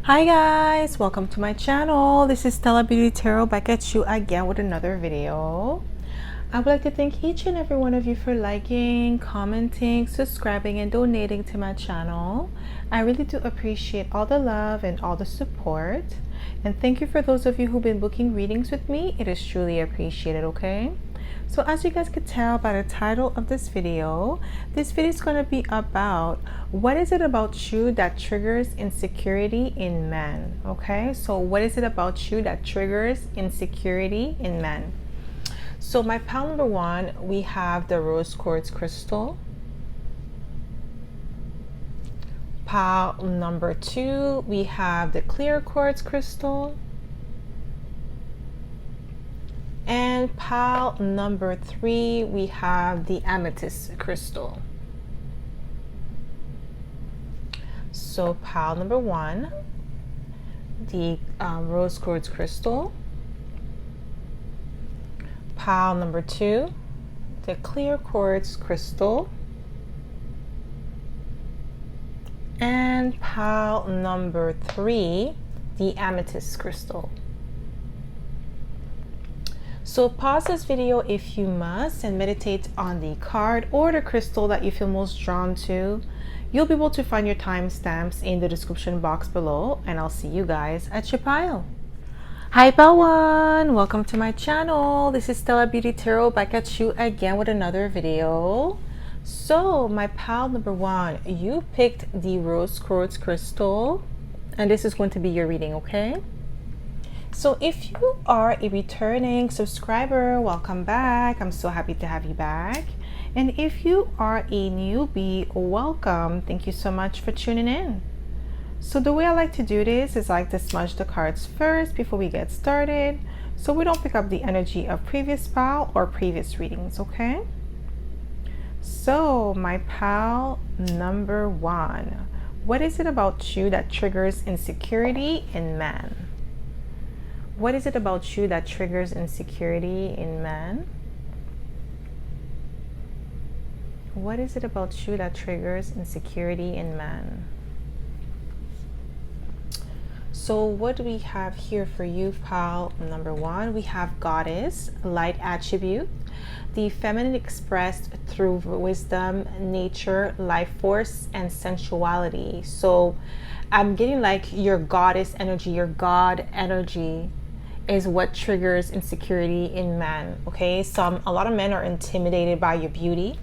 Hi guys, welcome to my channel. This is Stella Beauty Tarot back at you again with another video. I would like to thank each and every one of you for liking, commenting, subscribing, and donating to my channel. I really do appreciate all the love and all the support. And thank you for those of you who've been booking readings with me. It is truly appreciated, okay? So as you guys could tell by the title of this video is going to be about what is it about you that triggers insecurity in men, okay? So what is it about you that triggers insecurity in men? So my pile number one, we have the rose quartz crystal. Pile number two, we have the clear quartz crystal. And pile number three, we have the amethyst crystal. So pile number one, the rose quartz crystal. Pile number two, the clear quartz crystal. And pile number three, the amethyst crystal. So pause this video if you must and meditate on the card or the crystal that you feel most drawn to. You'll be able to find your timestamps in the description box below, and I'll see you guys at your pile. Hi pile one, welcome to my channel. This is Stella Beauty Tarot back at you again with another video. So my pile number one, you picked the rose quartz crystal, and this is going to be your reading, okay? So if you are a returning subscriber, welcome back. I'm so happy to have you back. And if you are a newbie, welcome. Thank you so much for tuning in. So the way I like to do this is I like to smudge the cards first before we get started, so we don't pick up the energy of previous pile or previous readings, okay? So my pile number one, what is it about you that triggers insecurity in men? What is it about you that triggers insecurity in men? What is it about you that triggers insecurity in men? So what do we have here for you, pile number one? We have goddess, light attribute, the feminine expressed through wisdom, nature, life force, and sensuality. So I'm getting like your goddess energy, your God energy is what triggers insecurity in men, okay? A lot of men are intimidated by your beauty.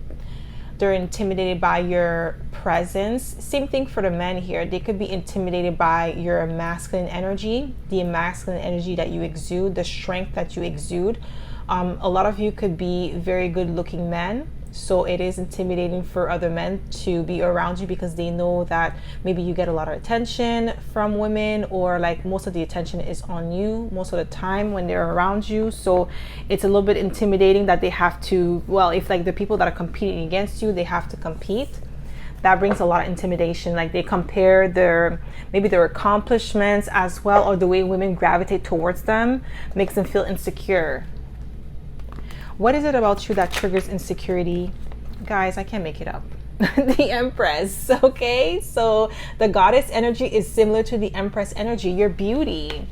They're intimidated by your presence. Same thing for the men here. They could be intimidated by your masculine energy, the masculine energy that you exude, the strength that you exude. A lot of you could be very good looking men, so it is intimidating for other men to be around you because they know that maybe you get a lot of attention from women, or like most of the attention is on you most of the time when they're around you. So it's a little bit intimidating that they have to, well, if like the people that are competing against you, they have to compete. That brings a lot of intimidation. Like they compare maybe their accomplishments as well, or the way women gravitate towards them makes them feel insecure. What is it about you that triggers insecurity? Guys, I can't make it up. The Empress, okay? So the goddess energy is similar to the Empress energy, your beauty.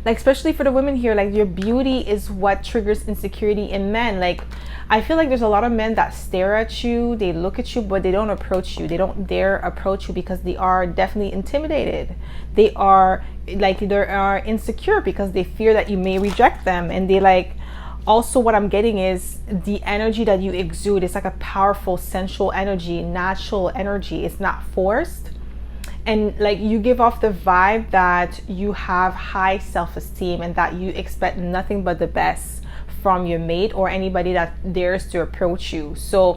Like especially for the women here, like your beauty is what triggers insecurity in men. Like I feel like there's a lot of men that stare at you, they look at you, but they don't approach you. They don't dare approach you because they are definitely intimidated. They are insecure because they fear that you may reject them, and they like. Also, what I'm getting is the energy that you exude is like a powerful, sensual energy, natural energy. It's not forced. And like you give off the vibe that you have high self-esteem and that you expect nothing but the best from your mate or anybody that dares to approach you. So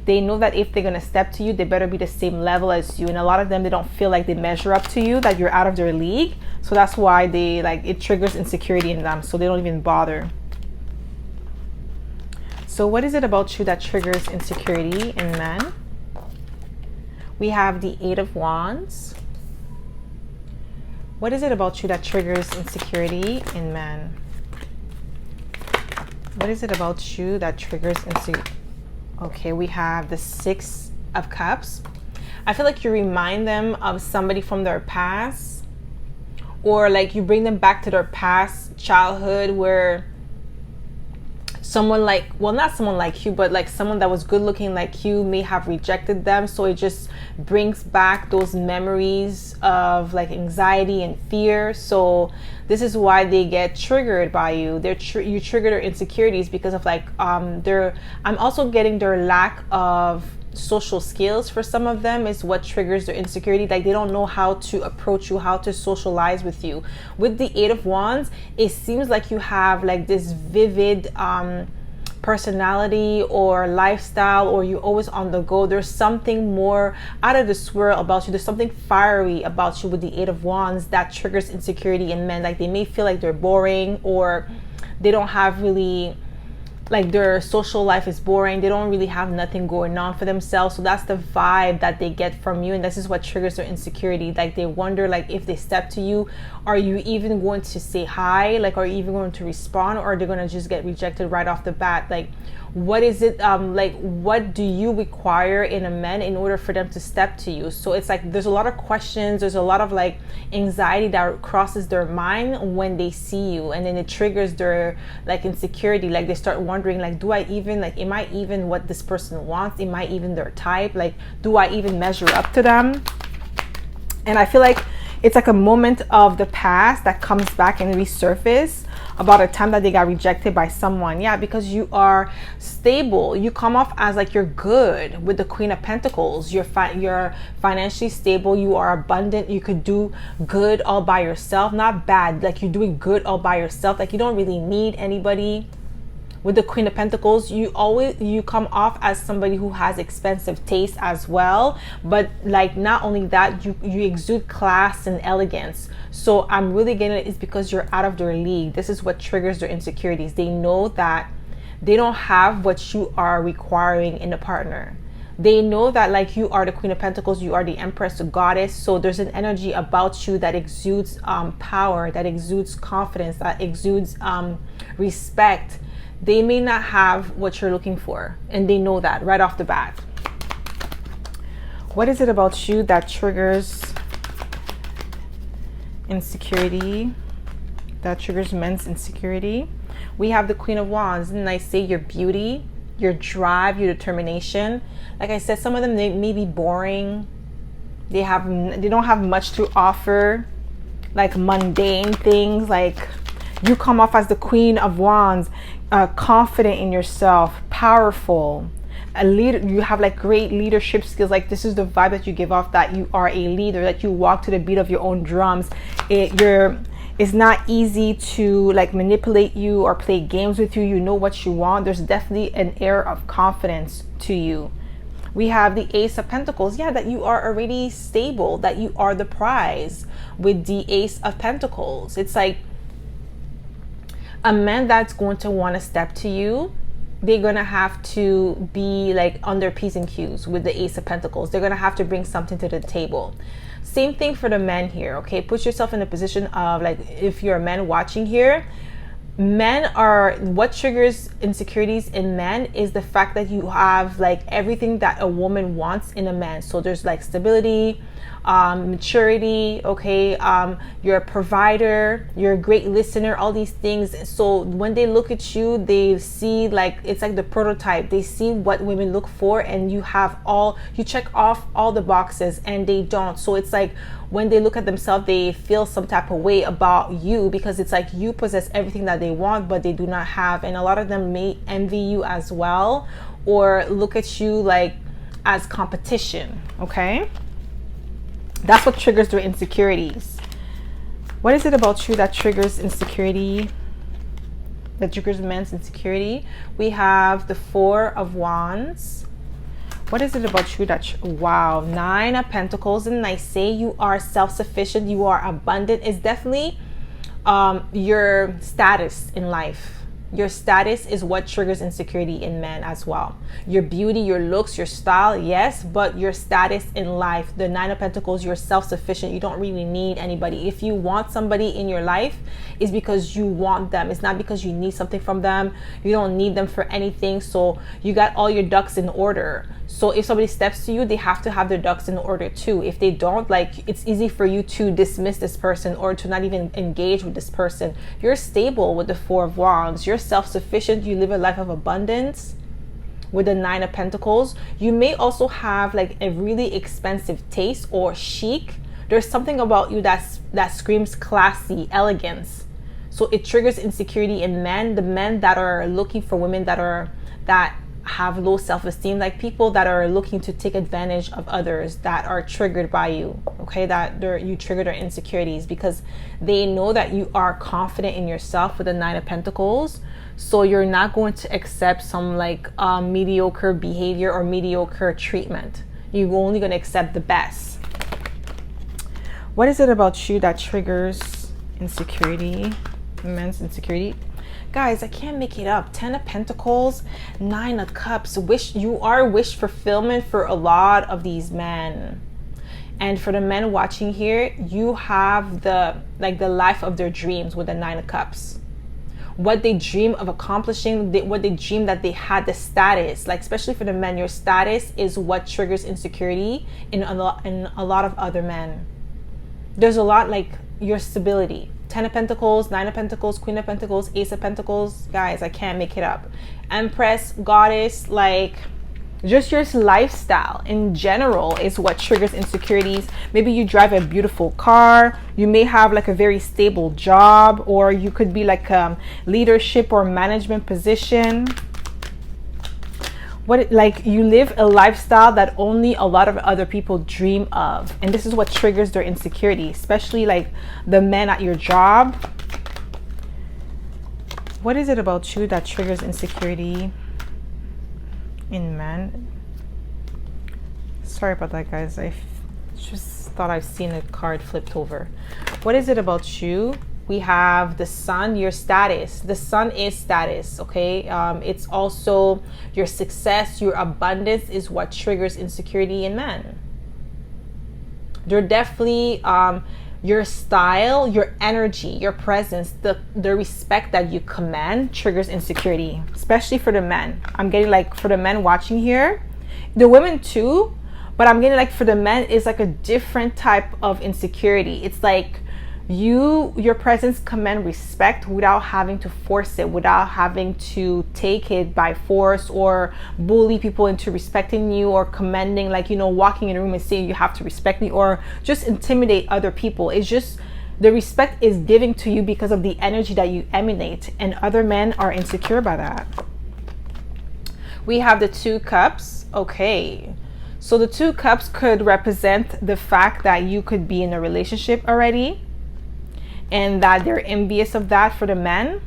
they know that if they're going to step to you, they better be the same level as you. And a lot of them, they don't feel like they measure up to you, that you're out of their league. So that's why it triggers insecurity in them. So they don't even bother. So what is it about you that triggers insecurity in men? We have the Eight of Wands. What is it about you that triggers insecurity in men? What is it about you that triggers insecurity? Okay, we have the Six of Cups. I feel like you remind them of somebody from their past, or like you bring them back to their past childhood where someone like, well, not someone like you, but like someone that was good looking like you may have rejected them. So it just brings back those memories of like anxiety and fear. So this is why they get triggered by you. You trigger their insecurities because of like I'm also getting their lack of social skills. For some of them is what triggers their insecurity. Like they don't know how to approach you, how to socialize with you. With the Eight of Wands, it seems like you have like this vivid personality or lifestyle, or you're always on the go. There's something more out of the swirl about you. There's something fiery about you with the Eight of Wands that triggers insecurity in men. Like they may feel like they're boring, or they don't have really, like their social life is boring. They don't really have nothing going on for themselves. So that's the vibe that they get from you, and this is what triggers their insecurity. Like they wonder, like if they step to you, are you even going to say hi? Like are you even going to respond, or are they going to just get rejected right off the bat? Like what is it, like what do you require in a man in order for them to step to you? So it's like there's a lot of questions, there's a lot of like anxiety that crosses their mind when they see you, and then it triggers their like insecurity. Like they start wondering, like, do I even, like, am I even what this person wants? Am I even their type? Like, do I even measure up to them? And I feel like it's like a moment of the past that comes back and resurface about a time that they got rejected by someone. Yeah, because you are stable. You come off as like you're good with the Queen of Pentacles. You're financially stable. You are abundant. You could do good all by yourself. Not bad. Like you're doing good all by yourself. Like you don't really need anybody. With the Queen of Pentacles, you come off as somebody who has expensive taste as well. But like not only that, you exude class and elegance. So I'm really getting it is because you're out of their league. This is what triggers their insecurities. They know that they don't have what you are requiring in a partner. They know that like you are the Queen of Pentacles, you are the Empress, the goddess. So there's an energy about you that exudes power, that exudes confidence, that exudes respect. They may not have what you're looking for, and they know that right off the bat. What is it about you that triggers insecurity, that triggers men's insecurity? We have the Queen of Wands, and I say your beauty, your drive, your determination. Like I said, some of them, they may be boring. They don't have much to offer, like mundane things. Like you come off as the Queen of Wands, confident in yourself, powerful, a leader. You have like great leadership skills. Like this is the vibe that you give off, that you are a leader, that you walk to the beat of your own drums. It's not easy to like manipulate you or play games with you. You know what you want. There's definitely an air of confidence to you. We have the Ace of Pentacles. Yeah, that you are already stable, that you are the prize with the Ace of Pentacles. It's like a man that's going to want to step to you, they're going to have to be like on their P's and Q's with the Ace of Pentacles. They're going to have to bring something to the table. Same thing for the men here, okay? Put yourself in a position of like, if you're a man watching here, men are, what triggers insecurities in men is the fact that you have like everything that a woman wants in a man. So there's like stability, maturity, okay, you're a provider, you're a great listener, all these things. So when they look at you, they see like, it's like the prototype. They see what women look for, and you check off all the boxes, and they don't. So it's like when they look at themselves, they feel some type of way about you, because it's like you possess everything that they want, but they do not have. And a lot of them may envy you as well, or look at you like as competition, okay? That's what triggers their insecurities. What is it about you that triggers insecurity, that triggers men's insecurity? We have the Four of Wands. What is it about you that, wow, Nine of Pentacles. And I say you are self-sufficient, you are abundant. It's definitely your status in life. Your status is what triggers insecurity in men as well. Your beauty, your looks, your style, yes, but your status in life. The Nine of Pentacles, you're self-sufficient. You don't really need anybody. If you want somebody in your life, it's because you want them. It's not because you need something from them. You don't need them for anything. So you got all your ducks in order. So if somebody steps to you, they have to have their ducks in order too. If they don't, like, it's easy for you to dismiss this person or to not even engage with this person. You're stable with the Four of Wands. You're self-sufficient. You live a life of abundance with the Nine of Pentacles. You may also have like a really expensive taste or chic. There's something about you that screams classy, elegance. So it triggers insecurity in men. The men that are looking for women that have low self-esteem, like people that are looking to take advantage of others, that are triggered by you, okay, that you trigger their insecurities because they know that you are confident in yourself with the Nine of Pentacles. So you're not going to accept some like mediocre behavior or mediocre treatment. You're only going to accept the best. What is it about you that triggers insecurity, men's insecurity? Guys, I can't make it up. 10 of Pentacles, 9 of Cups. You are wish fulfillment for a lot of these men. And for the men watching here, you have the life of their dreams with the 9 of Cups. What they dream of accomplishing, what they dream that they had the status. Like, especially for the men, your status is what triggers insecurity in a lot of other men. There's a lot like your stability. 10 of Pentacles, 9 of Pentacles, Queen of Pentacles, Ace of Pentacles. Guys, I can't make it up. Empress, Goddess, like just your lifestyle in general is what triggers insecurities. Maybe you drive a beautiful car. You may have like a very stable job, or you could be like leadership or management position. Like you live a lifestyle that only a lot of other people dream of, and this is what triggers their insecurity, especially like the men at your job. What is it about you that triggers insecurity in men? Sorry about that, guys. I just thought I've seen a card flipped over. What is it about you? We have the Sun, your status. The Sun is status, okay? It's also your success, your abundance is what triggers insecurity in men. They're definitely your style, your energy, your presence, the respect that you command triggers insecurity, especially for the men. I'm getting like for the men watching here, the women too, but I'm getting like for the men is like a different type of insecurity. It's like your presence command respect without having to force it, without having to take it by force or bully people into respecting you, or commanding, like, you know, walking in a room and saying you have to respect me, or just intimidate other people. It's just the respect is given to you because of the energy that you emanate, and other men are insecure by that. We have the Two Cups. Okay, so the Two Cups could represent the fact that you could be in a relationship already, and that they're envious of that for the men,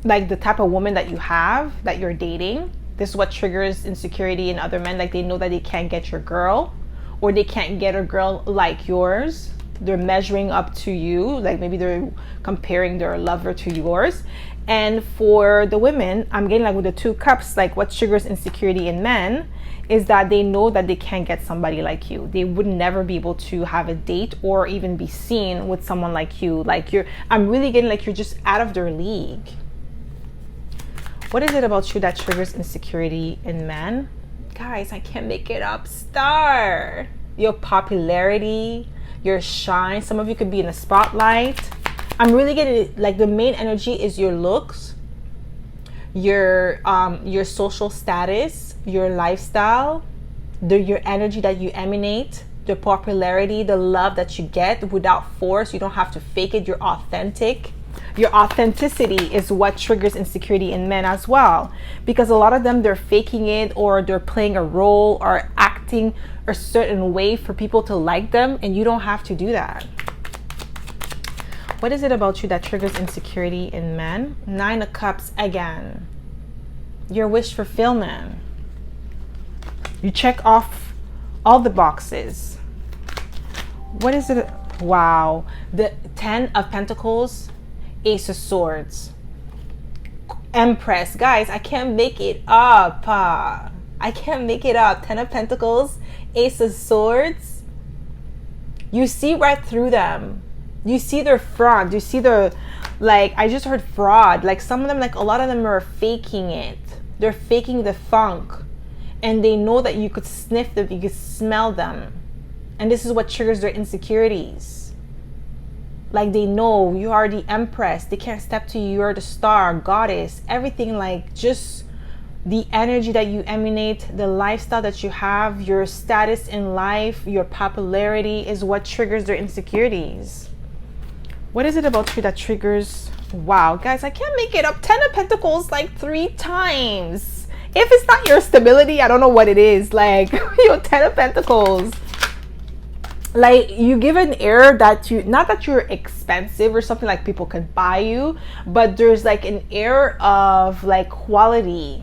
like the type of woman that you have, that you're dating. This is what triggers insecurity in other men. Like they know that they can't get your girl, or they can't get a girl like yours. They're measuring up to you, like maybe they're comparing their lover to yours. And for the women, I'm getting like with the Two Cups, like what triggers insecurity in men is that they know that they can't get somebody like you. They would never be able to have a date or even be seen with someone like you. Like I'm really getting like you're just out of their league. What is it about you that triggers insecurity in men? Guys, I can't make it up. Star. Your popularity, your shine. Some of you could be in the spotlight. I'm really getting like the main energy is your looks, your social status, your lifestyle, your energy that you emanate, the popularity, the love that you get without force. You don't have to fake it. You're authentic. Your authenticity is what triggers insecurity in men as well, because a lot of them, they're faking it, or they're playing a role or acting a certain way for people to like them, and you don't have to do that. What is it about you that triggers insecurity in men? Nine of Cups again. Your wish fulfillment. You check off all the boxes. What is it? Wow. The 10 of Pentacles, Ace of Swords, Empress. Guys, I can't make it up. I can't make it up. 10 of Pentacles, Ace of Swords. You see right through them. You see their fraud. You see their, like, I just heard fraud. Like some of them, like a lot of them are faking it. They're faking the funk. And they know that you could sniff them, you could smell them. And this is what triggers their insecurities. Like they know you are the Empress. They can't step to you. You're the star, goddess, everything, like just the energy that you emanate, the lifestyle that you have, your status in life, your popularity is what triggers their insecurities. What is it about you that triggers? Wow, guys, I can't make it up. 10 of Pentacles like 3 times. If it's not your stability, I don't know what it is. Like, 10 of Pentacles. Like, you give an air that you, not that you're expensive or something, like people can buy you, but there's like an air of like quality.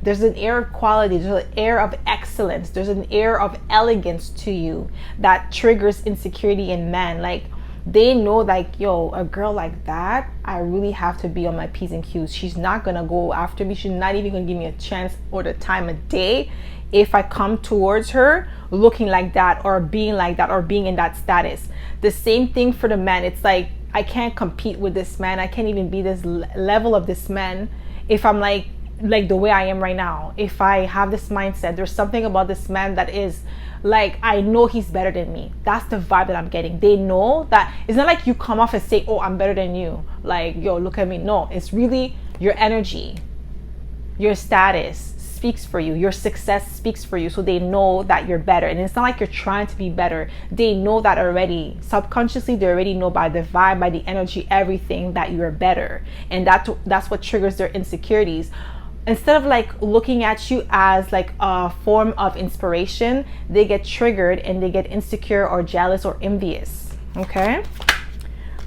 There's an air of quality. There's an air of excellence. There's an air of elegance to you that triggers insecurity in men. Like, they know, like, yo, a girl like that, I really have to be on my P's and Q's. She's not gonna go after me. She's not even gonna give me a chance or the time of day if I come towards her looking like that or being like that or being in that status. The same thing for the men. It's like, I can't compete with this man. I can't even be this level of this man if I'm like the way I am right now. If I have this mindset, there's something about this man that is like, I know he's better than me. That's the vibe that I'm getting. They know that it's not like you come off and say, oh, I'm better than you. Like, yo, look at me. No, it's really your energy, your status speaks for you. Your success speaks for you. So they know that you're better. And it's not like you're trying to be better. They know that already. Subconsciously, they already know by the vibe, by the energy, everything, that you're better. And that's what triggers their insecurities. Instead of like looking at you as like a form of inspiration, they get triggered and they get insecure or jealous or envious. Okay,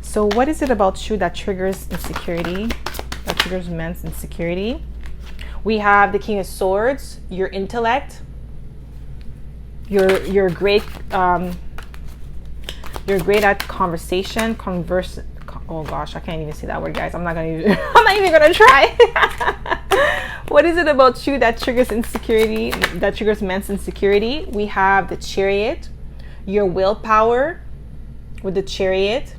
so what is it about you that triggers insecurity, that triggers men's insecurity? We have the King of Swords, your intellect, you're great at conversation, oh gosh, I can't even say that word, guys. I'm not even gonna try. What is it about you that triggers insecurity, that triggers men's insecurity? We have the Chariot, your willpower with the Chariot,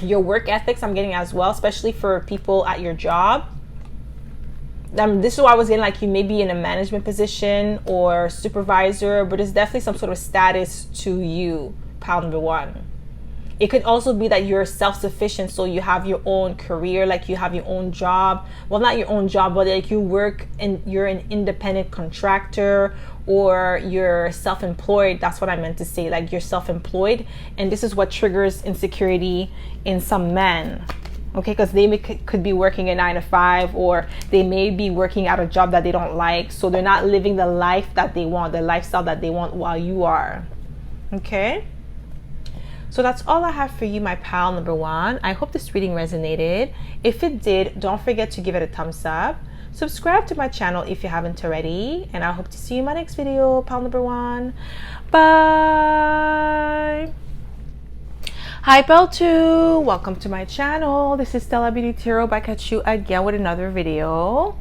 your work ethics, I'm getting as well, especially for people at your job. This is why I was getting, like, you may be in a management position or supervisor, but there's definitely some sort of status to you, pile number 1. It could also be that you're self-sufficient, so you have your own career, like you have your own job. Well, not your own job, but like you work and you're an independent contractor, or you're self-employed. That's what I meant to say, like you're self-employed. And this is what triggers insecurity in some men. Okay, because they could be working a 9 to 5, or they may be working at a job that they don't like. So they're not living the life that they want, the lifestyle that they want while you are. Okay. So that's all I have for you, my pal number 1. I hope this reading resonated. If it did, don't forget to give it a thumbs up. Subscribe to my channel if you haven't already. And I hope to see you in my next video, pal number 1. Bye. Hi, pal 2. Welcome to my channel. This is Stella Beauty Tarot, back at you again with another video.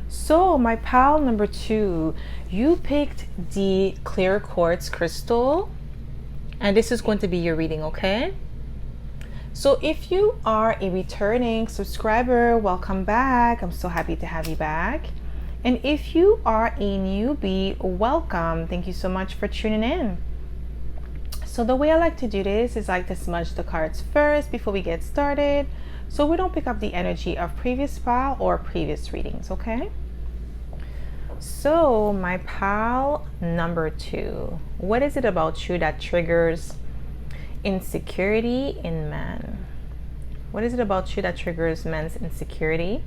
So my pal number 2, you picked the clear quartz crystal. And this is going to be your reading, okay? So if you are a returning subscriber, welcome back. I'm so happy to have you back. And if you are a newbie, welcome. Thank you so much for tuning in. So the way I like to do this is I like to smudge the cards first before we get started, so we don't pick up the energy of previous pile or previous readings, okay? So my pal number 2, what is it about you that triggers insecurity in men? What is it about you that triggers men's insecurity?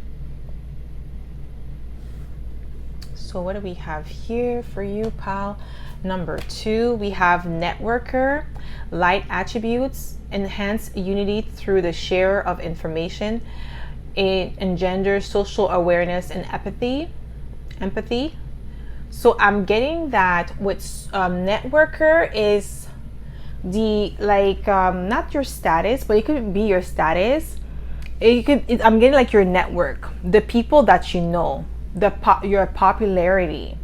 So what do we have here for you, pal number 2? We have networker, light attributes, enhance unity through the share of information, it engenders social awareness and empathy. So I'm getting that with networker is the, like, not your status, but it could be your status. I'm getting like your network, the people that you know, your popularity.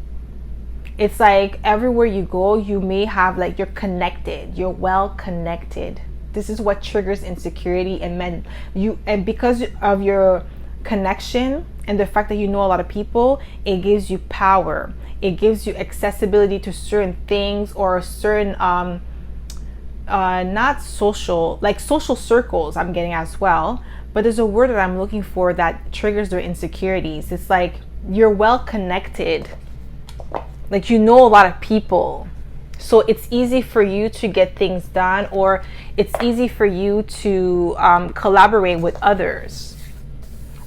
It's like everywhere you go, you may have like, you're connected, you're well connected. This is what triggers insecurity in men. And because of your connection and the fact that you know a lot of people, it gives you power. It gives you accessibility to certain things, or certain not social, like social circles I'm getting as well. But there's a word that I'm looking for that triggers their insecurities. It's like you're well connected, like you know a lot of people, so it's easy for you to get things done, or it's easy for you to collaborate with others,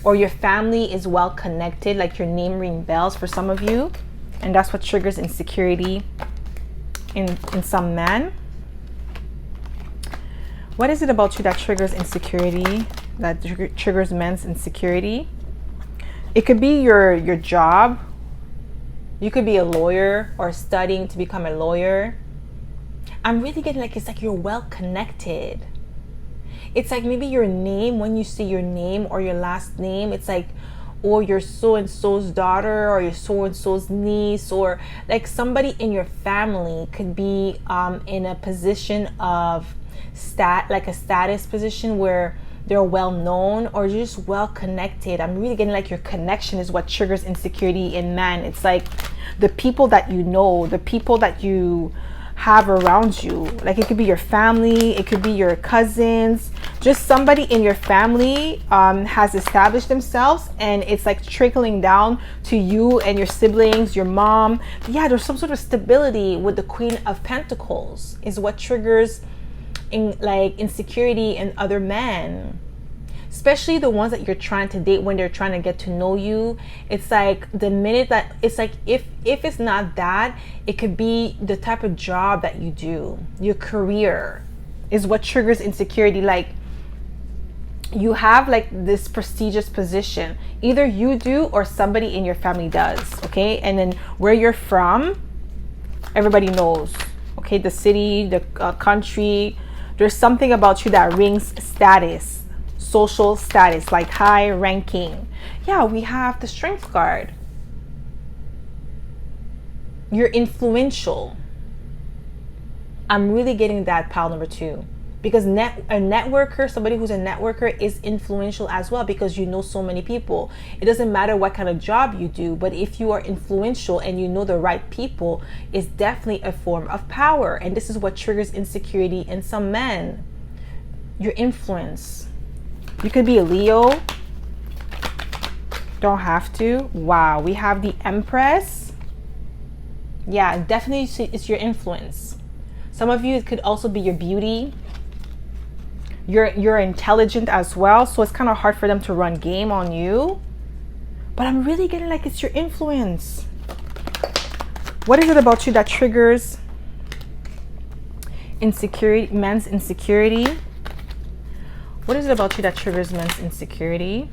or your family is well connected, like your name ring bells for some of you, and that's what triggers insecurity in some men. What is it about you that triggers insecurity, that triggers men's insecurity? It could be your job. You could be a lawyer or studying to become a lawyer. I'm really getting like, it's like you're well connected. It's like maybe your name, when you say your name or your last name, it's like, or you're so-and-so's daughter, or you're so-and-so's niece, or like somebody in your family could be in a position of like a status position where they're well known, or you're just well connected. I'm really getting like your connection is what triggers insecurity in men. It's like the people that you know, the people that you have around you. Like it could be your family, it could be your cousins, just somebody in your family has established themselves, and it's like trickling down to you and your siblings, your mom. Yeah, there's some sort of stability with the Queen of Pentacles is what triggers like insecurity in other men, especially the ones that you're trying to date. When they're trying to get to know you, it's like the minute that it's like, if it's not that, it could be the type of job that you do, your career is what triggers insecurity. Like you have like this prestigious position, either you do or somebody in your family does, okay? And then where you're from, everybody knows, okay? The city, the country, there's something about you that rings status, social status, like high ranking. Yeah, we have the Strength card. You're influential. I'm really getting that, pile number 2. Because a networker, somebody who's a networker is influential as well, because you know so many people. It doesn't matter what kind of job you do, but if you are influential and you know the right people, it's definitely a form of power. And this is what triggers insecurity in some men. Your influence. You could be a Leo. Don't have to. Wow, we have the Empress. Yeah, definitely it's your influence. Some of you, it could also be your beauty. You're intelligent as well, so it's kind of hard for them to run game on you. But I'm really getting like it's your influence. What is it about you that triggers insecurity, men's insecurity? What is it about you that triggers men's insecurity?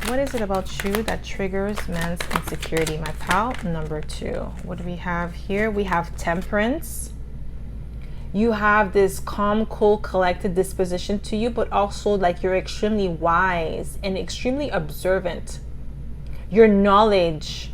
What is it about you that triggers men's insecurity, my pal? Number 2. What do we have here? We have Temperance. You have this calm, cool, collected disposition to you, but also like you're extremely wise and extremely observant. Your knowledge,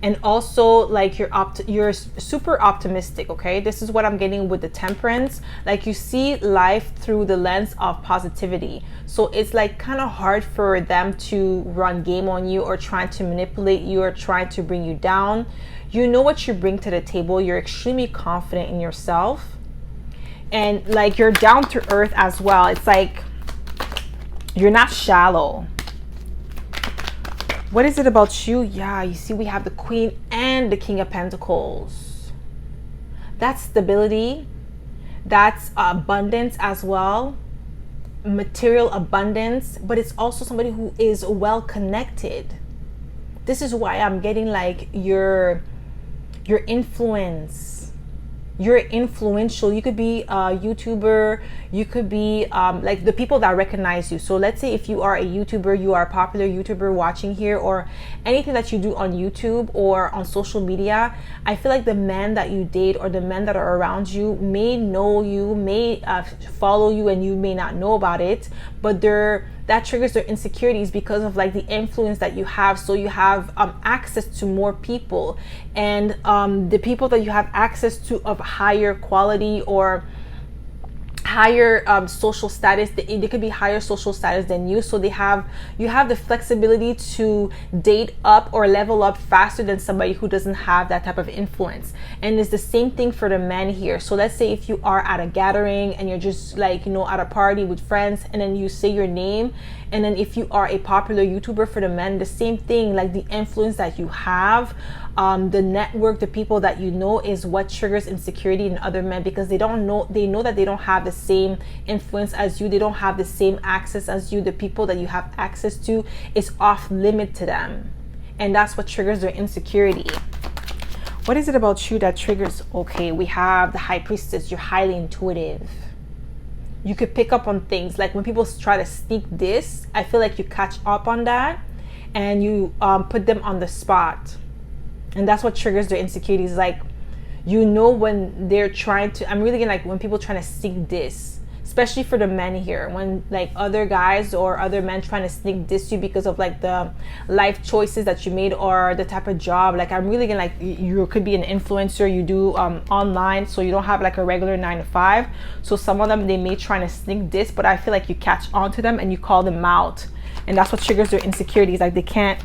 and also like you're super optimistic, okay? This is what I'm getting with the Temperance. Like you see life through the lens of positivity. So it's like kind of hard for them to run game on you, or trying to manipulate you, or trying to bring you down. You know what you bring to the table. You're extremely confident in yourself, and like you're down to earth as well. It's like you're not shallow. What is it about you? Yeah, you see we have the Queen and the King of Pentacles. That's stability. That's abundance as well. Material abundance, but it's also somebody who is well connected. This is why I'm getting like your influence. You're influential. You could be a YouTuber. You could be like the people that recognize you. So let's say if you are a YouTuber, you are a popular YouTuber watching here, or anything that you do on YouTube or on social media, I feel like the men that you date or the men that are around you may know you, may follow you, and you may not know about it, but that triggers their insecurities because of like the influence that you have. So you have access to more people, and the people that you have access to of higher quality or higher social status, they could be higher social status than you, so you have the flexibility to date up or level up faster than somebody who doesn't have that type of influence. And it's the same thing for the men here. So let's say if you are at a gathering and you're just like, at a party with friends, and then you say your name, and then if you are a popular YouTuber, for the men, the same thing, like the influence that you have, the network, the people that you know, is what triggers insecurity in other men, because they know that they don't have the same influence as you, they don't have the same access as you. The people that you have access to is off limit to them, and that's what triggers their insecurity. What is it about you that triggers? Okay, we have the High Priestess. You're highly intuitive. You could pick up on things, like when people try to sneak this, I feel like you catch up on that and you put them on the spot. And that's what triggers their insecurities. Like, when they're trying to, I'm really getting like when people trying to sneak this, especially for the men here, when like other guys or other men trying to sneak this you because of like the life choices that you made or the type of job. Like, I'm really getting like you could be an influencer, you do online, so you don't have like a regular 9 to 5. So some of them, they may try to sneak this, but I feel like you catch on to them and you call them out, and that's what triggers their insecurities. Like, they can't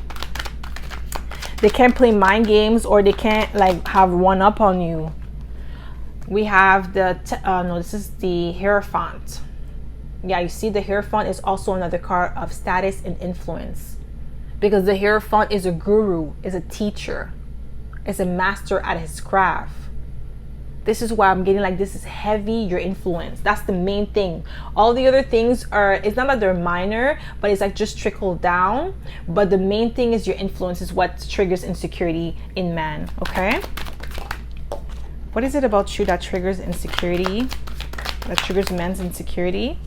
play mind games, or they can't like have one up on you. We have this is the Hierophant. Yeah, you see the Hierophant is also another card of status and influence, because the Hierophant is a guru, is a teacher, is a master at his craft. This is why I'm getting like this is heavy, your influence. That's the main thing. All the other things it's not that they're minor, but it's like just trickle down. But the main thing is your influence is what triggers insecurity in man, okay? What is it about you that triggers insecurity? That triggers men's insecurity?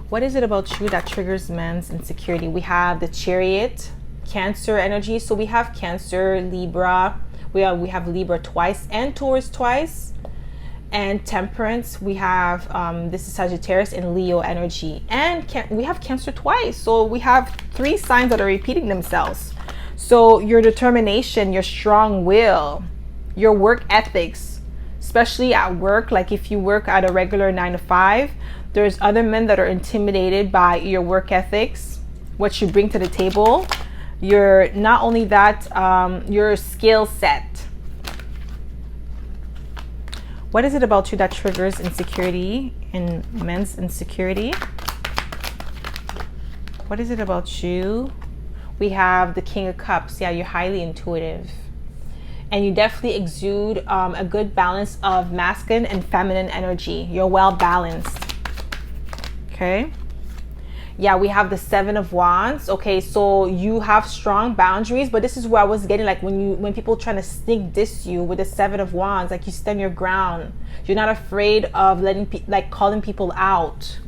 What is it about you that triggers men's insecurity? We have the Chariot, Cancer energy. So we have Cancer, Libra. We have Libra twice and Taurus twice, and Temperance. We have this is Sagittarius and Leo energy, and we have Cancer twice. So we have 3 signs that are repeating themselves. So your determination, your strong will, your work ethics, especially at work. Like if you work at a regular 9 to 5, there's other men that are intimidated by your work ethics, what you bring to the table. Your not only that, your skill set. What is it about you that triggers insecurity in men's insecurity? What is it about you? We have the King of Cups. Yeah, you're highly intuitive, and you definitely exude a good balance of masculine and feminine energy. You're well balanced. Okay. Yeah, we have the 7 of Wands. Okay, so you have strong boundaries, but this is where I was getting like when people trying to sneak diss you with the 7 of Wands, like you stand your ground. You're not afraid of calling people out,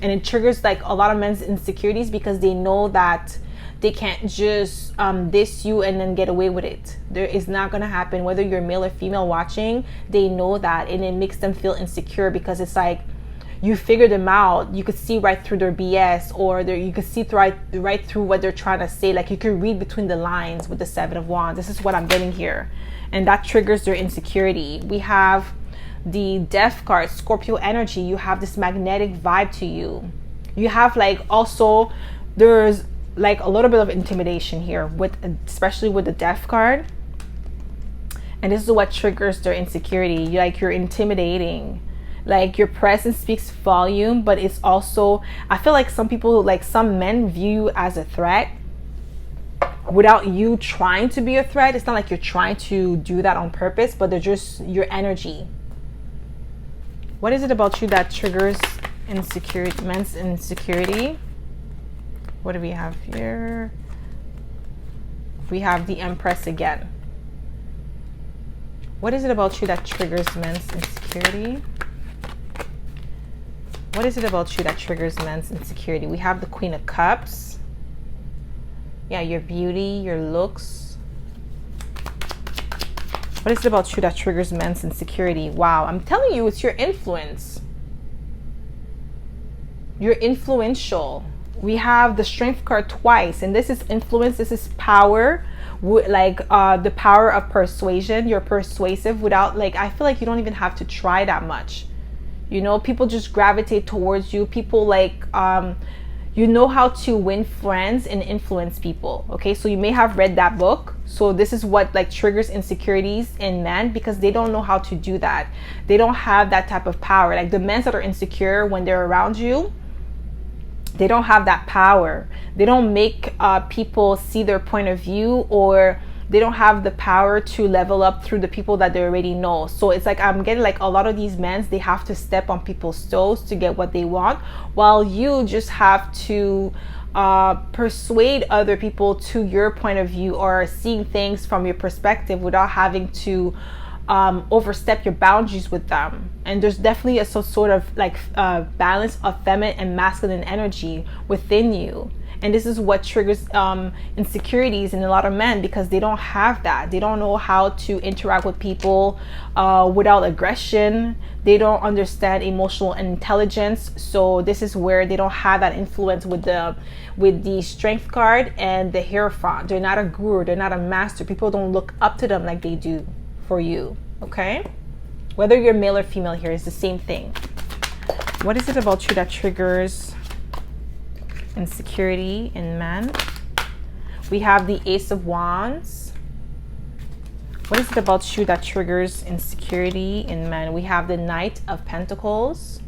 and it triggers like a lot of men's insecurities because they know that they can't just diss you and then get away with it. There is not gonna happen, whether you're male or female watching. They know that, and it makes them feel insecure because it's like, you figure them out. You could see right through their BS, or you could see right through what they're trying to say. Like you could read between the lines with the 7 of Wands. This is what I'm getting here, and that triggers their insecurity. We have the Death card, Scorpio energy. You have this magnetic vibe to you. You have like also there's like a little bit of intimidation here especially with the Death card, and this is what triggers their insecurity. You're intimidating. Like your presence speaks volume, but it's also, I feel like some people, like some men view you as a threat without you trying to be a threat. It's not like you're trying to do that on purpose, but they're just your energy. What is it about you that triggers insecurity, men's insecurity? What do we have here? We have the Empress again. What is it about you that triggers men's insecurity? What is it about you that triggers men's insecurity? We have the Queen of Cups. Yeah, your beauty, your looks. What is it about you that triggers men's insecurity? Wow, I'm telling you, it's your influence. You're influential. We have the Strength card twice, and this is influence, this is power. Like the power of persuasion. You're persuasive without, like, I feel like you don't even have to try that much. You know, people just gravitate towards you. People like you know how to win friends and influence people. Okay, so you may have read that book. So this is what like triggers insecurities in men, because they don't know how to do that. They don't have that type of power. Like the men that are insecure, when they're around you, they don't have that power. They don't make people see their point of view, or they don't have the power to level up through the people that they already know. So it's like I'm getting like a lot of these men, they have to step on people's toes to get what they want, while you just have to persuade other people to your point of view, or seeing things from your perspective without having to overstep your boundaries with them. And there's definitely a sort of like balance of feminine and masculine energy within you. And this is what triggers insecurities in a lot of men, because they don't have that. They don't know how to interact with people without aggression. They don't understand emotional intelligence. So this is where they don't have that influence with the Strength card and the Hierophant. They're not a guru. They're not a master. People don't look up to them like they do for you. Okay, whether you're male or female, here is the same thing. What is it about you that triggers insecurity in men? We have the Ace of Wands. What is it about you that triggers insecurity in men? We have the Knight of Pentacles.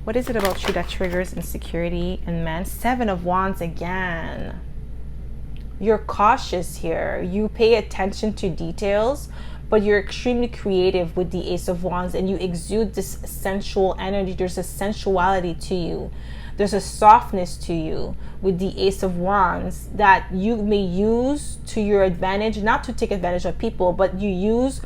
What is it about you that triggers insecurity in men? Seven of Wands again. You're cautious here. You pay attention to details, but you're extremely creative with the Ace of Wands, and you exude this sensual energy. There's a sensuality to you. There's a softness to you with the Ace of Wands that you may use to your advantage, not to take advantage of people, but you use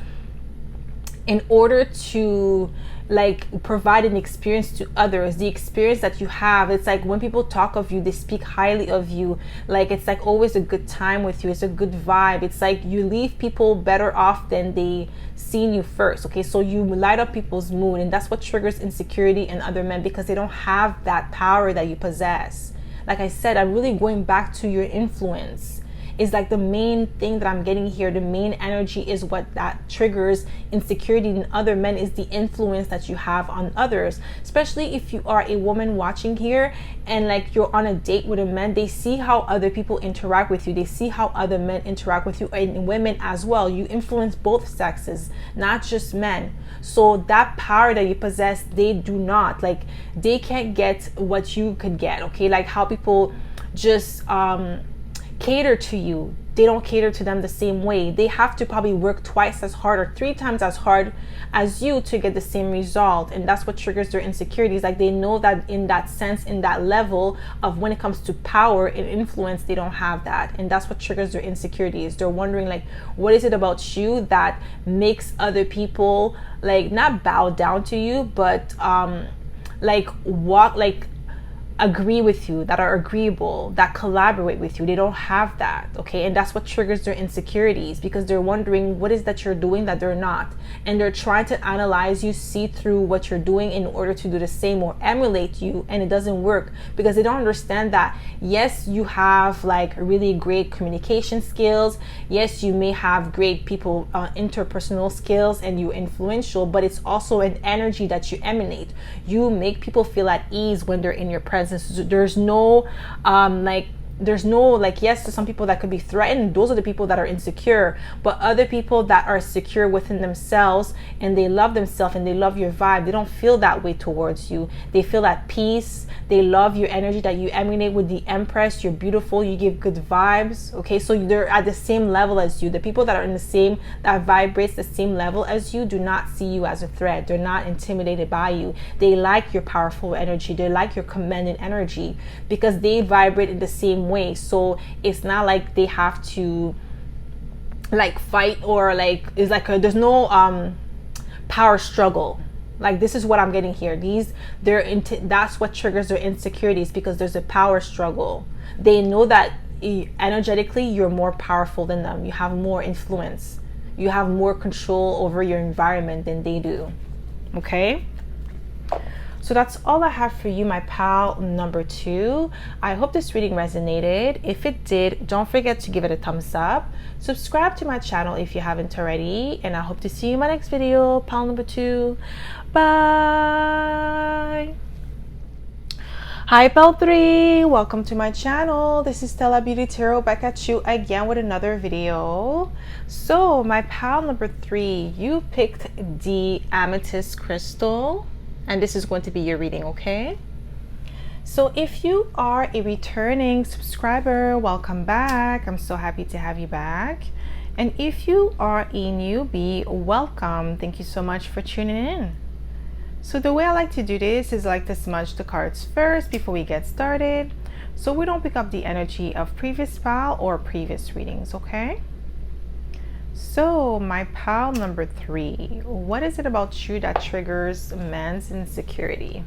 in order to like provide an experience to others. The experience that you have, it's like when people talk of you, they speak highly of you. Like it's like always a good time with you. It's a good vibe. It's like you leave people better off than they seen you first. Okay, so you light up people's mood, and that's what triggers insecurity in other men, because they don't have that power that you possess. Like I said, I'm really going back to your influence. Is like the main thing that I'm getting here. The main energy is what that triggers insecurity in other men, is the influence that you have on others. Especially if you are a woman watching here and like you're on a date with a man, they see how other people interact with you. They see how other men interact with you, and women as well. You influence both sexes, not just men. So that power that you possess, they do not. Like they can't get what you could get. Okay, like how people just cater to you. They don't cater to them the same way. They have to probably work twice as hard or 3 times as hard as you to get the same result. And that's what triggers their insecurities. Like they know that in that sense, in that level of when it comes to power and influence, they don't have that. And that's what triggers their insecurities. They're wondering like, what is it about you that makes other people like not bow down to you, but like walk, like agree with you, that are agreeable, that collaborate with you. They don't have that. Okay, and that's what triggers their insecurities, because they're wondering what is that you're doing that they're not, and they're trying to analyze you, see through what you're doing in order to do the same or emulate you, and it doesn't work, because they don't understand that yes, you have like really great communication skills, yes, you may have great people interpersonal skills, and you're influential, but it's also an energy that you emanate. You make people feel at ease when they're in your presence. There's no there's no like, yes, to some people that could be threatened. Those are the people that are insecure. But other people that are secure within themselves and they love themselves and they love your vibe, they don't feel that way towards you. They feel at peace. They love your energy that you emanate with the Empress. You're beautiful. You give good vibes. Okay, so they're at the same level as you. The people that are in the same, that vibrates the same level as you, do not see you as a threat. They're not intimidated by you. They like your powerful energy. They like your commanding energy, because they vibrate in the same way. So it's not like they have to like fight, or like is like there's no power struggle. Like, this is what I'm getting here. That's what triggers their insecurities, because there's a power struggle. They know that energetically you're more powerful than them. You have more influence. You have more control over your environment than they do. Okay? So that's all I have for you, my pal number 2. I hope this reading resonated. If it did, don't forget to give it a thumbs up. Subscribe to my channel if you haven't already. And I hope to see you in my next video, pal number 2. Bye. Hi, pal 3. Welcome to my channel. This is Stella Beauty Tarot, back at you again with another video. So my pal number 3, you picked the amethyst crystal. And this is going to be your reading, okay? So if you are a returning subscriber, welcome back. I'm so happy to have you back. And if you are a newbie, welcome. Thank you so much for tuning in. So the way I like to do this is I like to smudge the cards first before we get started, so we don't pick up the energy of previous pal or previous readings, okay? So my pal number 3, what is it about you that triggers man's insecurity?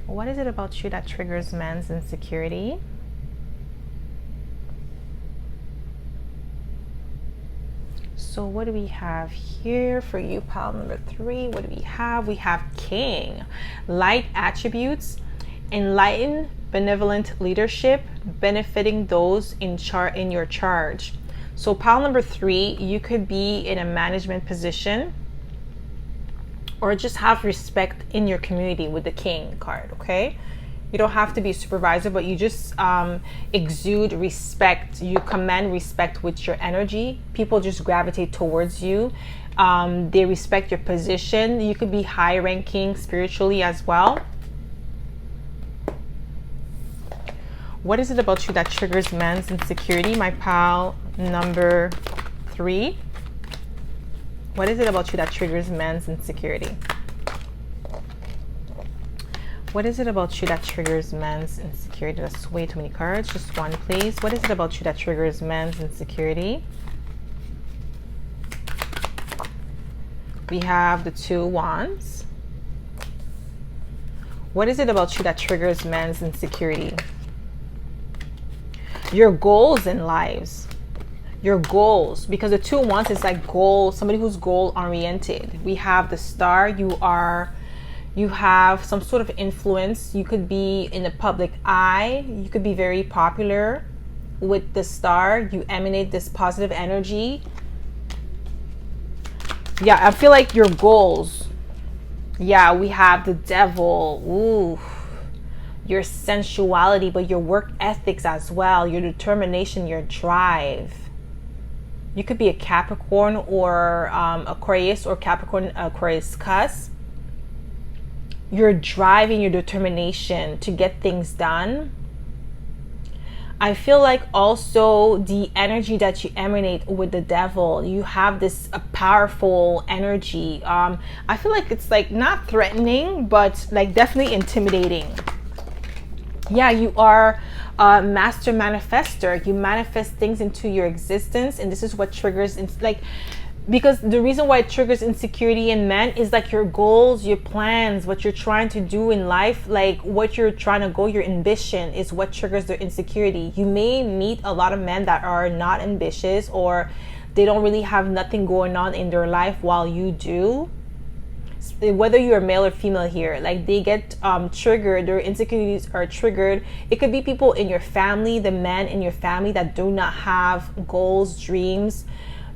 What is it about you that triggers man's insecurity? So what do we have here for you, pal number 3? What do we have? We have King, light attributes, enlightened, benevolent leadership, benefiting those in your charge. So pile number 3, you could be in a management position or just have respect in your community with the King card, okay? You don't have to be a supervisor, but you just exude respect. You command respect with your energy. People just gravitate towards you. They respect your position. You could be high ranking spiritually as well. What is it about you that triggers man's insecurity, my pal number 3? What is it about you that triggers man's insecurity? What is it about you that triggers man's insecurity? That's way too many cards. Just one, please. What is it about you that triggers man's insecurity? We have the 2 wands. What is it about you that triggers man's insecurity? Your goals in lives. Your goals, because the 2 wands is like goal, somebody who's goal oriented. We have the Star. You have some sort of influence. You could be in the public eye. You could be very popular with the Star. You emanate this positive energy. Yeah, I feel like your goals. Yeah, we have the Devil. Ooh. Your sensuality, but your work ethics as well, your determination, your drive. You could be a Capricorn or Aquarius, or Capricorn, Aquarius cusp. Your drive and your determination to get things done. I feel like also the energy that you emanate with the Devil, you have this powerful energy. I feel like it's like not threatening, but like definitely intimidating. Yeah, you are a master manifester. You manifest things into your existence, and this is what triggers because the reason why it triggers insecurity in men is like your goals, your plans, what you're trying to do in life, like what you're trying to go, your ambition is what triggers their insecurity. You may meet a lot of men that are not ambitious, or they don't really have nothing going on in their life while you do. Whether you're male or female here, like they get triggered, their insecurities are triggered. It could be people in your family, the men in your family that do not have goals, dreams.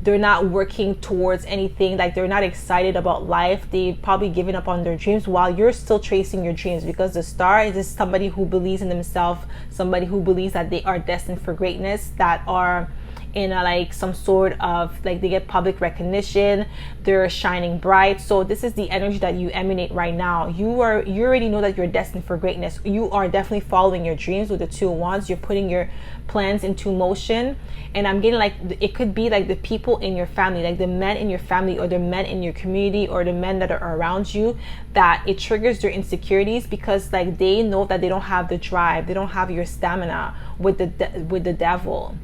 They're not working towards anything, like they're not excited about life. They probably given up on their dreams while you're still tracing your dreams, because the Star is somebody who believes in themselves, somebody who believes that they are destined for greatness, that are in like some sort of like they get public recognition, they're shining bright. So this is the energy that you emanate right now. You already know that you're destined for greatness. You are definitely following your dreams with the 2 wands. You're putting your plans into motion. And I'm getting like it could be like the people in your family, like the men in your family, or the men in your community, or the men that are around you, that it triggers their insecurities, because like they know that they don't have the drive, they don't have your stamina with the Devil.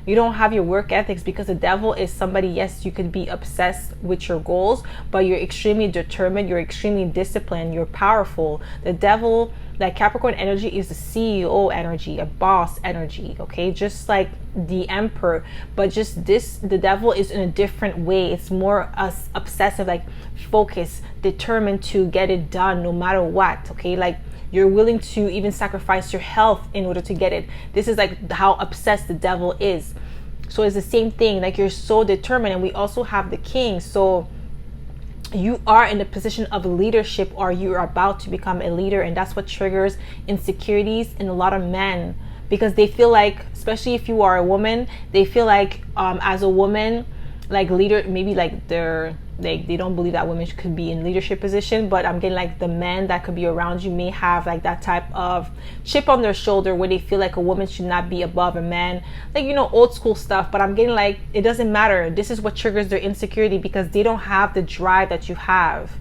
You don't have your work ethics, because the devil is somebody, yes, you could be obsessed with your goals, but you're extremely determined, you're extremely disciplined, you're powerful. The devil, like Capricorn energy, is the CEO energy, a boss energy, okay? Just like the emperor, but just this, the devil is in a different way. It's more obsessive, like focused, determined to get it done no matter what, okay? Like you're willing to even sacrifice your health in order to get it. This is like how obsessed the devil is. So it's the same thing, like you're so determined. And we also have the king. So you are in a position of leadership, or you are about to become a leader, and that's what triggers insecurities in a lot of men, because they feel like, especially if you are a woman, they feel like as a woman, like leader, maybe like they don't believe that women could be in leadership position, but I'm getting like the men that could be around you may have like that type of chip on their shoulder where they feel like a woman should not be above a man, like, you know, old school stuff. But I'm getting like, it doesn't matter. This is what triggers their insecurity, because they don't have the drive that you have.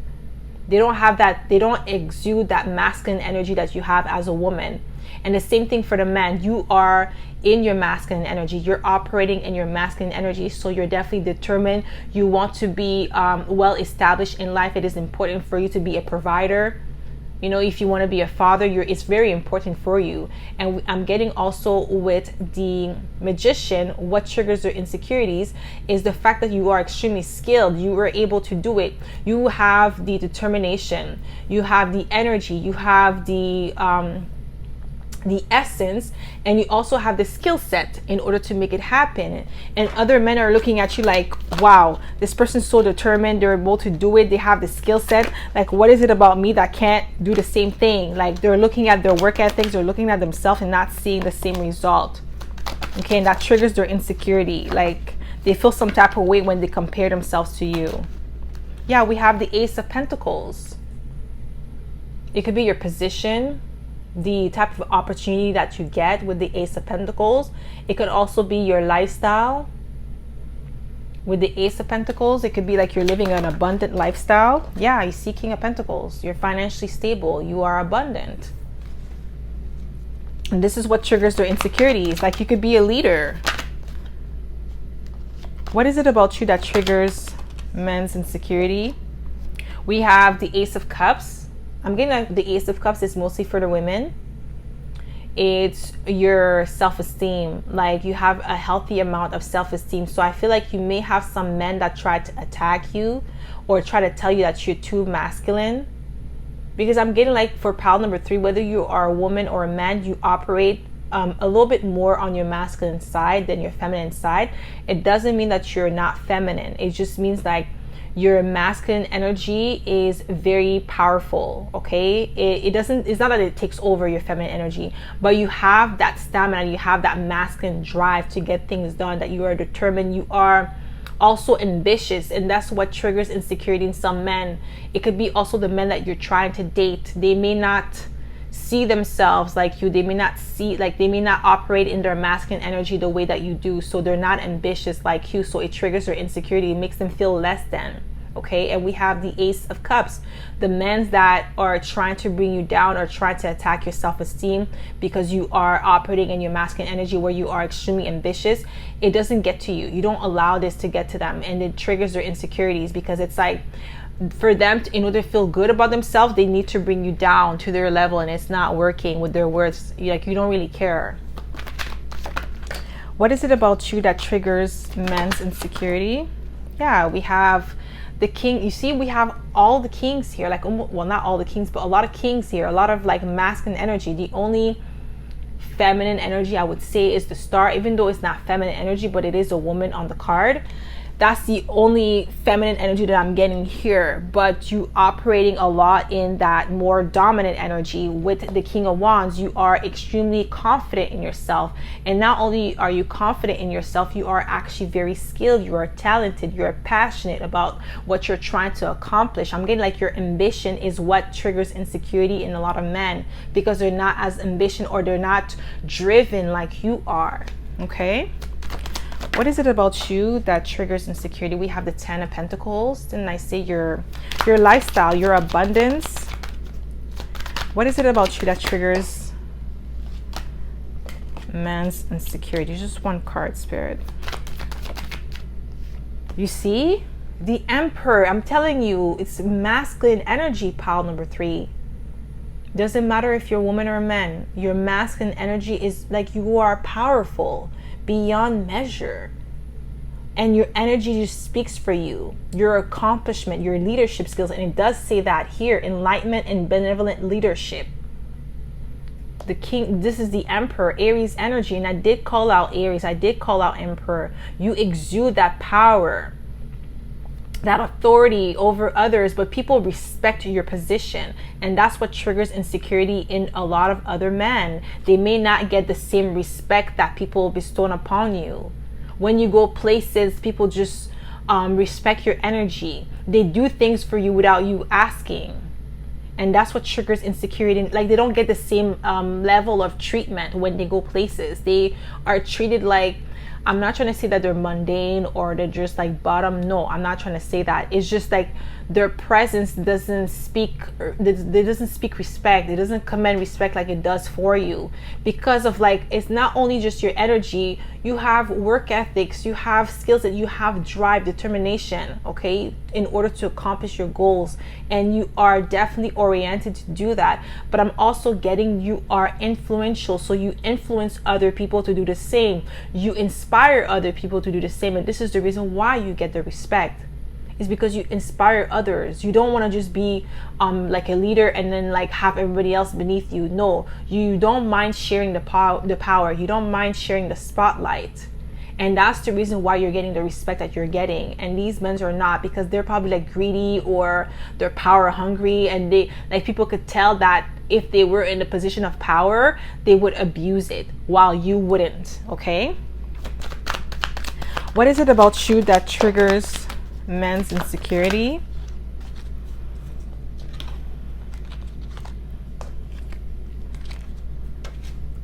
They don't have that, they don't exude that masculine energy that you have as a woman. And the same thing for the man. You are in your masculine energy. You're operating in your masculine energy. So you're definitely determined. You want to be well established in life. It is important for you to be a provider. You know, if you want to be a father, it's very important for you. And I'm getting also with the magician, what triggers their insecurities is the fact that you are extremely skilled. You were able to do it. You have the determination. You have the energy. You have the essence, and you also have the skill set in order to make it happen. And other men are looking at you like, wow, this person's so determined, they're able to do it, they have the skill set, like what is it about me that can't do the same thing? Like they're looking at their work ethics, they're looking at themselves and not seeing the same result. Okay, and that triggers their insecurity. Like they feel some type of way when they compare themselves to you. Yeah, we have the Ace of Pentacles. It could be your position, the type of opportunity that you get with the Ace of Pentacles. It could also be your lifestyle with the Ace of Pentacles. It could be like you're living an abundant lifestyle. Yeah, you see King of Pentacles. You're financially stable. You are abundant. And this is what triggers their insecurities. Like you could be a leader. What is it about you that triggers men's insecurity? We have the Ace of Cups. I'm getting like the Ace of Cups is mostly for the women. It's your self-esteem. Like you have a healthy amount of self-esteem. So I feel like you may have some men that try to attack you or try to tell you that you're too masculine. Because I'm getting like for pile number 3, whether you are a woman or a man, you operate a little bit more on your masculine side than your feminine side. It doesn't mean that you're not feminine. It just means like your masculine energy is very powerful, okay? It's not that it takes over your feminine energy, but you have that stamina, you have that masculine drive to get things done, that you are determined, you are also ambitious, and that's what triggers insecurity in some men. It could be also the men that you're trying to date. They may not see themselves like you. They may not operate in their masculine energy the way that you do. So they're not ambitious like you. So it triggers their insecurity. It makes them feel less than. Okay, and we have the Ace of Cups, the men that are trying to bring you down or trying to attack your self-esteem because you are operating in your masculine energy where you are extremely ambitious. It doesn't get to you. You don't allow this to get to them, and it triggers their insecurities because it's like, for them to, in order to feel good about themselves, they need to bring you down to their level, and it's not working with their words. Like you don't really care. What is it about you that triggers men's insecurity? Yeah, we have the king. You see, we have all the kings here, like, well, not all the kings, but a lot of kings here, a lot of like masculine energy. The only feminine energy I would say is the Star, even though it's not feminine energy, but it is a woman on the card. That's the only feminine energy that I'm getting here, but you operating a lot in that more dominant energy with the King of Wands. You are extremely confident in yourself, and not only are you confident in yourself, you are actually very skilled, you are talented, you're passionate about what you're trying to accomplish. I'm getting like your ambition is what triggers insecurity in a lot of men, because they're not as ambitious or they're not driven like you are. Okay, what is it about you that triggers insecurity? We have the 10 of Pentacles. Didn't I say your lifestyle, your abundance? What is it about you that triggers Man's insecurity. Just one card, Spirit. You see? The Emperor. I'm telling you, it's masculine energy, pile number 3. Doesn't matter if you're a woman or a man. Your masculine energy is like you are powerful beyond measure. And your energy just speaks for you. Your accomplishment, your leadership skills. And it does say that here. Enlightenment and benevolent leadership. The king, this is the Emperor, Aries energy. And I did call out Aries. I did call out Emperor. You exude that power, that authority over others, but people respect your position. And that's what triggers insecurity in a lot of other men. They may not get the same respect that people bestow upon you. When you go places, people just respect your energy. They do things for you without you asking. And that's what triggers insecurity. Like, they don't get the same level of treatment when they go places. They are treated like, I'm not trying to say that they're mundane or they're just like bottom. No, I'm not trying to say that. It's just like their presence doesn't speak respect. It doesn't command respect like it does for you, because of like, it's not only just your energy. You have work ethics, you have skills, that you have drive, determination, okay, in order to accomplish your goals. And you are definitely oriented to do that. But I'm also getting you are influential. So you influence other people to do the same. You inspire other people to do the same. And this is the reason why you get the respect. Is because you inspire others. You don't want to just be like a leader and then like have everybody else beneath you. No, you don't mind sharing the power. You don't mind sharing the spotlight. And that's the reason why you're getting the respect that you're getting. And these men are not, because they're probably like greedy or they're power hungry, and they like, people could tell that if they were in a position of power, they would abuse it, while you wouldn't. Okay, what is it about you that triggers men's insecurity?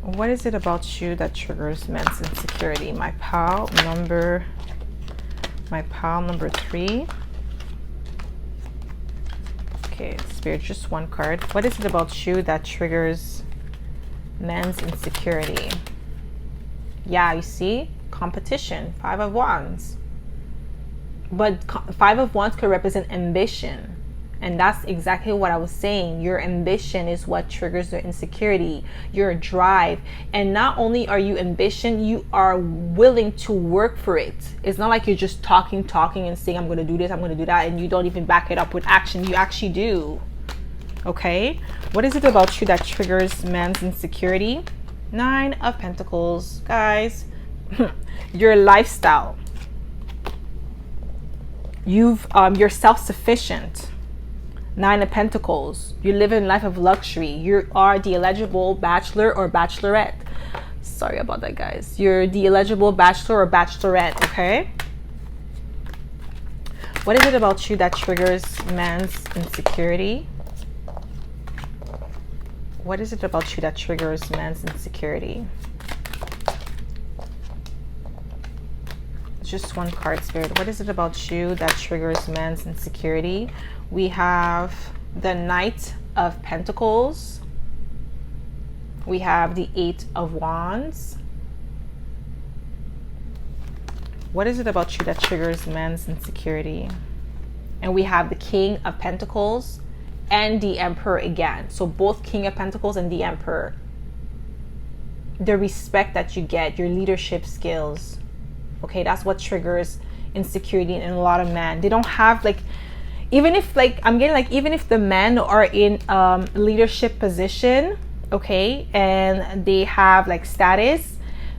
What is it about you that triggers men's insecurity? My pile number 3. Okay, Spirit, just one card. What is it about you that triggers men's insecurity? Yeah, you see, competition, 5 of Wands. But 5 of Wands could represent ambition. And that's exactly what I was saying. Your ambition is what triggers the insecurity, your drive. And not only are you ambition, you are willing to work for it. It's not like you're just talking and saying, I'm going to do this, I'm going to do that, and you don't even back it up with action. You actually do. Okay? What is it about you that triggers man's insecurity? 9 of Pentacles. Guys, your lifestyle. You're self-sufficient. 9 of Pentacles. You live in a life of luxury. You are the eligible bachelor or bachelorette. Sorry about that, guys. You're the eligible bachelor or bachelorette, okay? What is it about you that triggers man's insecurity? What is it about you that triggers man's insecurity? Just one card, Spirit. What is it about you that triggers man's insecurity? We have the Knight of Pentacles. We have the 8 of Wands. What is it about you that triggers man's insecurity? And we have the King of Pentacles and the Emperor again. So both King of Pentacles and the Emperor. The respect that you get, your leadership skills. Okay, that's what triggers insecurity in a lot of men. They don't have like, even if like, I'm getting like, even if the men are in leadership position, okay, and they have like status,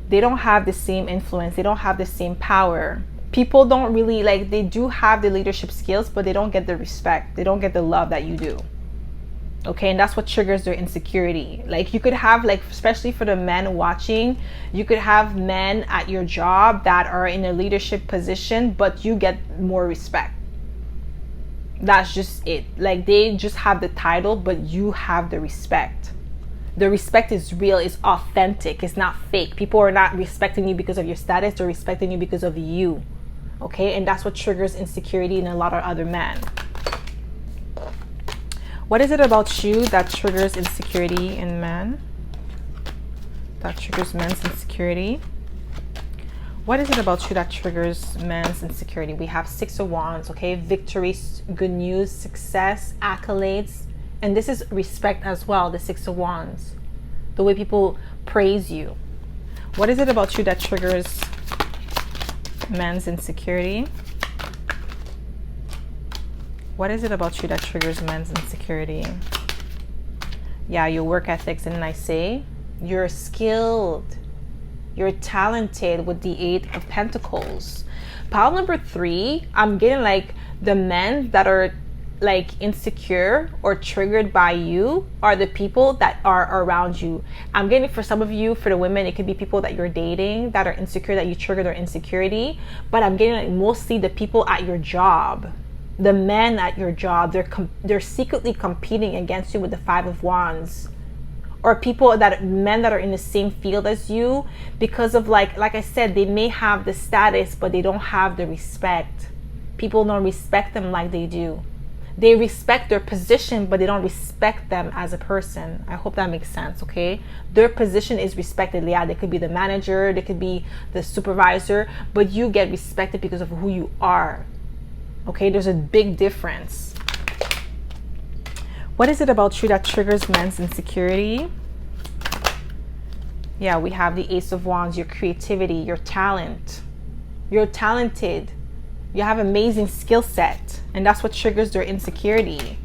they don't have the same influence. They don't have the same power. People don't really like, they do have the leadership skills, but they don't get the respect. They don't get the love that you do. Okay, and that's what triggers their insecurity. Like you could have like, especially for the men watching, you could have men at your job that are in a leadership position, but you get more respect. That's just it. Like they just have the title, but you have the respect. The respect is real, it's authentic, it's not fake. People are not respecting you because of your status, they're respecting you because of you. Okay, and that's what triggers insecurity in a lot of other men. What is it about you that triggers insecurity in men? that triggers men's insecurity. What is it about you that triggers men's insecurity? We have Six of Wands, okay? Victories, good news, success, accolades. And this is respect as well, the Six of Wands. The way people praise you. What is it about you that triggers men's insecurity? What is it about you that triggers men's insecurity? Yeah, your work ethics, and I say you're skilled. You're talented with the Eight of Pentacles. Pile number 3, I'm getting like the men that are like insecure or triggered by you are the people that are around you. I'm getting, for some of you, for the women, it could be people that you're dating that are insecure, that you trigger their insecurity. But I'm getting like mostly the people at your job, the men at your job. They're secretly competing against you with the Five of Wands. Or people that, men that are in the same field as you, because of like I said, they may have the status, but they don't have the respect. People don't respect them like they do. They respect their position, but they don't respect them as a person. I hope that makes sense, okay? Their position is respected. Yeah, they could be the manager, they could be the supervisor, but you get respected because of who you are. Okay, there's a big difference. What is it about you that triggers men's insecurity? Yeah, we have the Ace of Wands, your creativity, your talent. You're talented. You have amazing skill set, and that's what triggers their insecurity.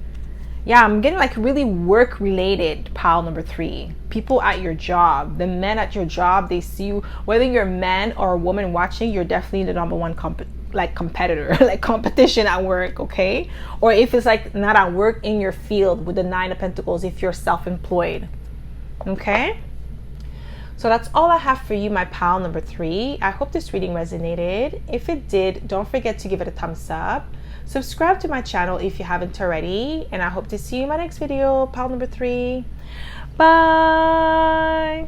Yeah, I'm getting like really work related, pile number 3. People at your job, the men at your job, they see you, whether you're a man or a woman watching, you're definitely the number one competitor, like competition at work, okay? Or if it's like not at work, in your field with the Nine of Pentacles, if you're self-employed, okay? So that's all I have for you, my pile number 3. I hope this reading resonated. If it did, don't forget to give it a thumbs up. Subscribe to my channel if you haven't already. And I hope to see you in my next video, pile number 3. Bye!